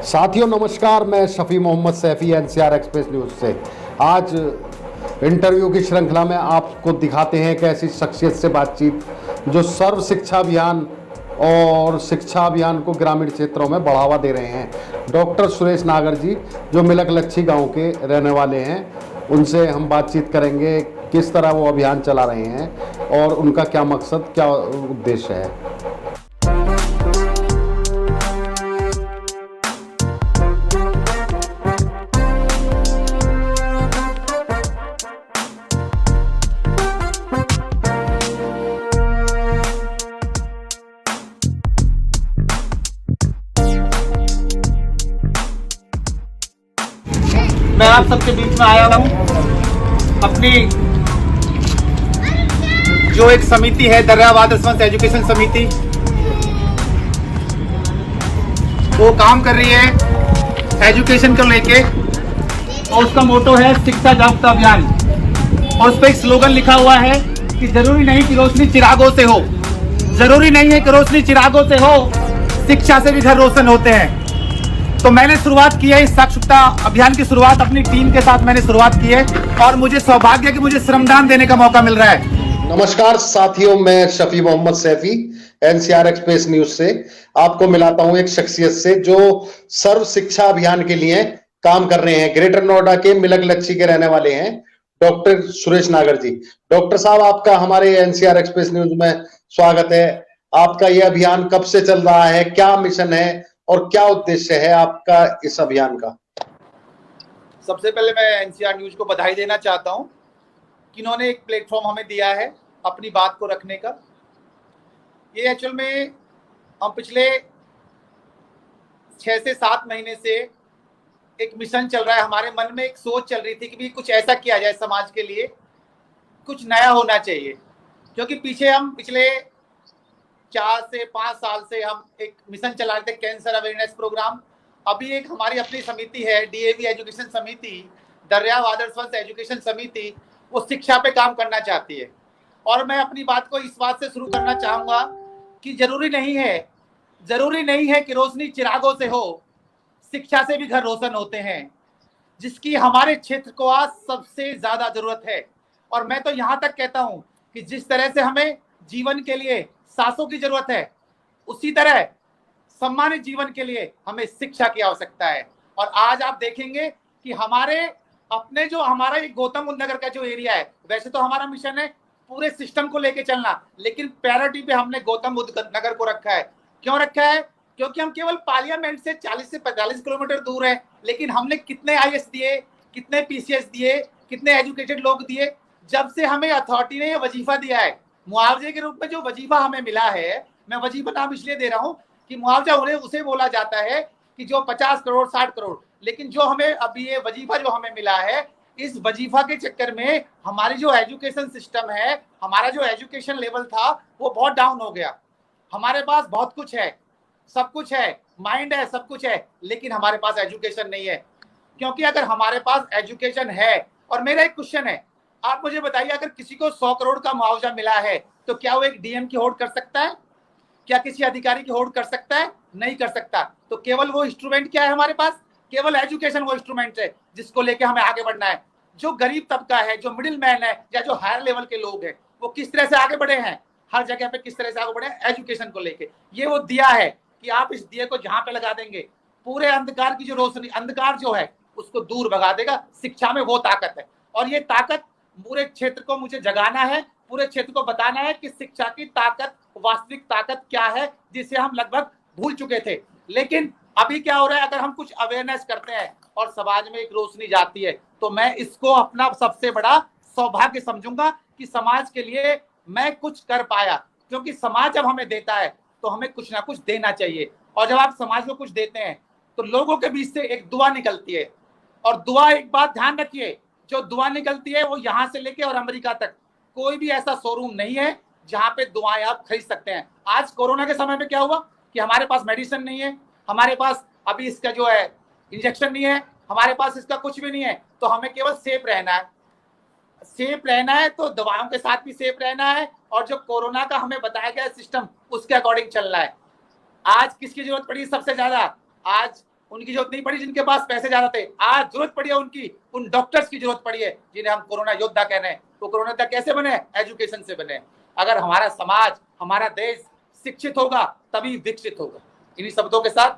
साथियों नमस्कार, मैं Shafi Mohammad Saifi NCR express news से। आज इंटरव्यू की श्रृंखला में आपको दिखाते हैं एक ऐसी शख्सियत से बातचीत जो सर्व शिक्षा अभियान और शिक्षा अभियान को ग्रामीण क्षेत्रों में बढ़ावा दे रहे हैं। डॉक्टर सुरेश नागर जी जो मिलक लच्छी गांव के रहने वाले हैं, उनसे हम बातचीत करेंगे किस तरह वो अभियान चला रहे हैं और उनका क्या मकसद, क्या उद्देश्य है। मैं आप सबके बीच में आया हूँ अपनी जो एक समिति है दर्यावाद रिस्पॉन्स एजुकेशन समिति, वो काम कर रही है एजुकेशन को लेके और उसका मोटो है शिक्षा जागरूकता अभियान। और उस पर एक स्लोगन लिखा हुआ है कि जरूरी नहीं कि रोशनी चिरागों से हो, जरूरी नहीं है कि रोशनी चिरागों से हो, शिक्षा से भी घर रोशन होते हैं। तो मैंने शुरुआत की है इस साक्षरता अभियान की शुरुआत अपनी टीम के साथ मैंने शुरुआत की है और मुझे सौभाग्य है कि मुझे श्रमदान देने का मौका मिल रहा है। नमस्कार साथियों, मैं Shafi Mohammad Saifi NCR express news से आपको मिलाता हूं एक शख्सियत से जो सर्व शिक्षा अभियान के लिए काम कर रहे हैं। ग्रेटर नोएडा के मिलक लच्छी के रहने वाले हैं डॉक्टर सुरेश नागर जी। डॉक्टर साहब, आपका हमारे एनसीआर एक्सप्रेस न्यूज में स्वागत है। आपका यह अभियान कब से चल रहा है, क्या मिशन है और क्या उद्देश्य है आपका इस अभियान का? सबसे पहले मैं एनसीआर न्यूज को बधाई देना चाहता हूं कि इन्होंने एक प्लेटफॉर्म हमें दिया है अपनी बात को रखने का। ये एक्चुअल में हम पिछले 6 से 7 महीने से एक मिशन चल रहा है। हमारे मन में एक सोच चल रही थी कि भी कुछ ऐसा किया जाए समाज के लिए, कुछ नया होना चाहिए। क्योंकि पीछे हम पिछले 4 से 5 साल से हम एक मिशन चला रहे थे, कैंसर अवेयरनेस प्रोग्राम। अभी एक हमारी अपनी समिति है डीएवी एजुकेशन समिति, दर्यावाद रिस्पॉन्स एजुकेशन समिति, वो शिक्षा पे काम करना चाहती है। और मैं अपनी बात को इस बात से शुरू करना चाहूँगा कि जरूरी नहीं है कि रोशनी चिरागों से हो, शिक्षा से भी घर रोशन होते हैं, जिसकी हमारे क्षेत्र को आज सबसे ज़्यादा ज़रूरत है। और मैं तो यहाँ तक कहता हूँ कि जिस तरह से हमें जीवन के लिए सांसों की जरूरत है, उसी तरह सम्मानित जीवन के लिए हमें शिक्षा की आवश्यकता है। और आज आप देखेंगे कि हमारे अपने जो हमारा ये गौतम बुद्ध नगर का जो एरिया है, वैसे तो हमारा मिशन है पूरे सिस्टम को लेके चलना, लेकिन प्रायोरिटी पे हमने गौतम बुद्ध नगर को रखा है। क्यों रखा है? क्योंकि हम केवल पार्लियामेंट से 40 से 45 किलोमीटर दूर है, लेकिन हमने कितने आईएएस दिए, कितने पीसीएस दिए, कितने एजुकेटेड लोग दिए। जब से हमें अथॉरिटी ने ये वजीफा दिया है, मुआवजे के रूप में जो वजीफा हमें मिला है, मैं वजीफा नाम इसलिए दे रहा हूं कि मुआवजा उन्हें उसे बोला जाता है कि जो 50 करोड़ 60 करोड़, लेकिन जो हमें अभी ये वजीफा जो हमें मिला है, इस वजीफा के चक्कर में हमारी जो एजुकेशन सिस्टम है, हमारा जो एजुकेशन लेवल था वो बहुत डाउन हो गया। हमारे पास बहुत कुछ है, सब कुछ है, माइंड है, सब कुछ है, लेकिन हमारे पास एजुकेशन नहीं है। क्योंकि अगर हमारे पास एजुकेशन है, और मेरा एक क्वेश्चन है, आप मुझे बताइए, अगर किसी को 100 करोड़ का मुआवजा मिला है तो क्या वो एक डीएम की होड़ कर सकता है? क्या किसी अधिकारी की होड़ कर सकता है? नहीं कर सकता। तो केवल वो इंस्ट्रूमेंट क्या है हमारे पास? केवल एजुकेशन वो इंस्ट्रूमेंट है जिसको लेके हमें आगे बढ़ना है। जो गरीब तबका है, जो मिडिल मैन है, या जो हायर लेवल के लोग हैं, वो किस तरह से आगे बढ़े हैं, हर जगह पे किस तरह से आगे बढ़े एजुकेशन को लेके। ये वो दिया है कि आप इस दिए को जहां पे लगा देंगे, पूरे अंधकार की जो रोशनी, अंधकार जो है उसको दूर भगा देगा। शिक्षा में वो ताकत है, और ये ताकत पूरे क्षेत्र को मुझे जगाना है, पूरे क्षेत्र को बताना है कि शिक्षा की ताकत, वास्तविक ताकत क्या है, जिसे हम लगभग भूल चुके थे। लेकिन अभी क्या हो रहा है, अगर हम कुछ अवेयरनेस करते हैं और समाज में एक रोशनी जाती है, तो मैं इसको अपना सबसे बड़ा सौभाग्य समझूंगा कि समाज के लिए मैं कुछ कर पाया। क्योंकि समाज जब हमें देता है तो हमें कुछ ना कुछ देना चाहिए, और जब आप समाज को कुछ देते हैं तो लोगों के बीच से एक दुआ निकलती है। और दुआ, एक बात ध्यान रखिए, जो दुआ निकलती है वो यहाँ से लेके और अमेरिका तक कोई भी ऐसा शोरूम नहीं है जहाँ पे दुआएं आप खरीद सकते हैं। आज कोरोना के समय में क्या हुआ कि हमारे पास मेडिसिन नहीं है, हमारे पास अभी इसका जो है इंजेक्शन नहीं है, हमारे पास इसका कुछ भी नहीं है, तो हमें केवल सेफ रहना है। सेफ रहना है तो दवाओं के साथ भी सेफ रहना है, और जो कोरोना का हमें बताया गया सिस्टम उसके अकॉर्डिंग चलना है। आज किसकी जरूरत पड़ी सबसे ज्यादा? आज उनकी जरूरत नहीं पड़ी जिनके पास पैसे ज्यादा थे, आज जरूरत पड़ी है उनकी, उन डॉक्टर्स की जरूरत पड़ी है जिन्हें हम कोरोना योद्धा कह रहे हैं। तो कोरोना योद्धा कैसे बने? एजुकेशन से बने। अगर हमारा समाज, हमारा देश शिक्षित होगा तभी विकसित होगा। इन्हीं शब्दों के साथ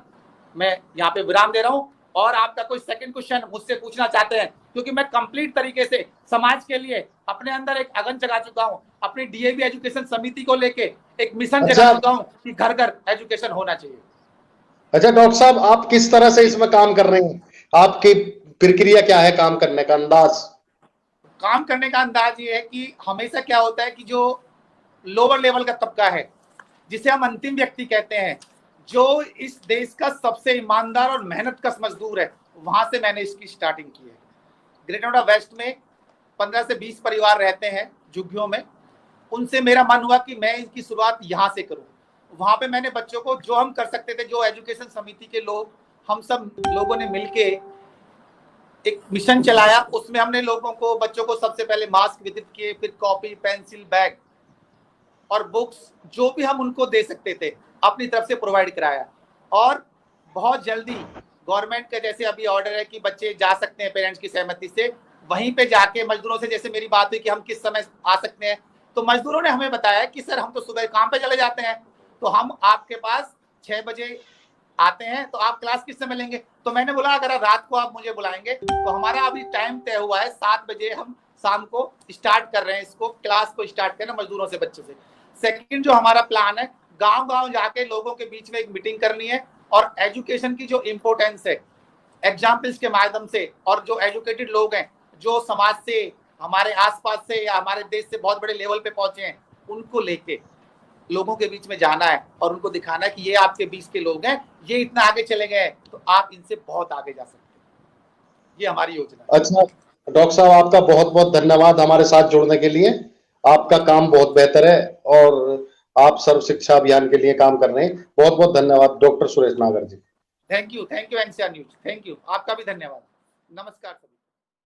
मैं यहाँ पे विराम दे रहा हूँ। और आपका कोई सेकंड क्वेश्चन मुझसे पूछना चाहते हैं, क्योंकि मैं कंप्लीट तरीके से समाज के लिए अपने अंदर एक अगन जगा चुका हूँ, अपनी डीएवी एजुकेशन समिति को लेके एक मिशन जगा चुका हूँ कि घर घर एजुकेशन होना चाहिए। अच्छा डॉक्टर साहब, आप किस तरह से इसमें काम कर रहे हैं? आपकी प्रक्रिया क्या है काम करने का अंदाज? काम करने का अंदाज ये है कि हमेशा क्या होता है कि जो लोअर लेवल का तबका है, जिसे हम अंतिम व्यक्ति कहते हैं, जो इस देश का सबसे ईमानदार और मेहनतकश मजदूर है, वहां से मैंने इसकी स्टार्टिंग की है। ग्रेटर नोएडा वेस्ट में 15 से 20 परिवार रहते हैं झुग्गियों में। उनसे मेरा मन हुआ कि मैं इसकी शुरुआत यहाँ से करूँ। वहां पे मैंने बच्चों को जो हम कर सकते थे, जो एजुकेशन समिति के लोग, हम सब लोगों ने मिलके एक मिशन चलाया। उसमें हमने लोगों को, बच्चों को सबसे पहले मास्क वितरित किए, फिर कॉपी, पेंसिल, बैग और बुक्स जो भी हम उनको दे सकते थे अपनी तरफ से प्रोवाइड कराया। और बहुत जल्दी गवर्नमेंट का जैसे अभी ऑर्डर है कि बच्चे जा सकते हैं पेरेंट्स की सहमति से, वहीं पे जाके मजदूरों से जैसे मेरी बात हुई कि हम किस समय आ सकते हैं, तो मजदूरों ने हमें बताया कि सर हम तो सुबह काम पे चले जाते हैं, तो हम आपके पास 6 बजे आते हैं, तो आप क्लास किस समय लेंगे? तो मैंने बोला अगर रात को आप मुझे बुलाएंगे तो हमारा अभी टाइम तय हुआ है 7 बजे हम शाम को स्टार्ट कर रहे हैं इसको, क्लास को स्टार्ट करना मजदूरों से, बच्चों से। सेकंड जो हमारा प्लान है, गांव गांव जाके लोगों के बीच में एक मीटिंग करनी है और एजुकेशन की जो इम्पोर्टेंस है एग्जाम्पल्स के माध्यम से, और जो एजुकेटेड लोग हैं, जो समाज से, हमारे आसपास से या हमारे देश से बहुत बड़े लेवल पे पहुंचे हैं, उनको लेके लोगों के बीच में जाना है और उनको दिखाना है कि ये आपके बीच के लोग हैं, ये इतना आगे चले गए तो आप इनसे बहुत आगे जा सकते हैं। ये हमारी योजना है। अच्छा डॉक्टर साहब, आपका बहुत बहुत धन्यवाद हमारे साथ जुड़ने के लिए। आपका काम बहुत बेहतर है और आप सर्व शिक्षा अभियान के लिए काम कर रहे हैं। बहुत बहुत धन्यवाद doctor Suresh Nagar ji. Thank you NCR News, thank you. आपका भी धन्यवाद। नमस्कार।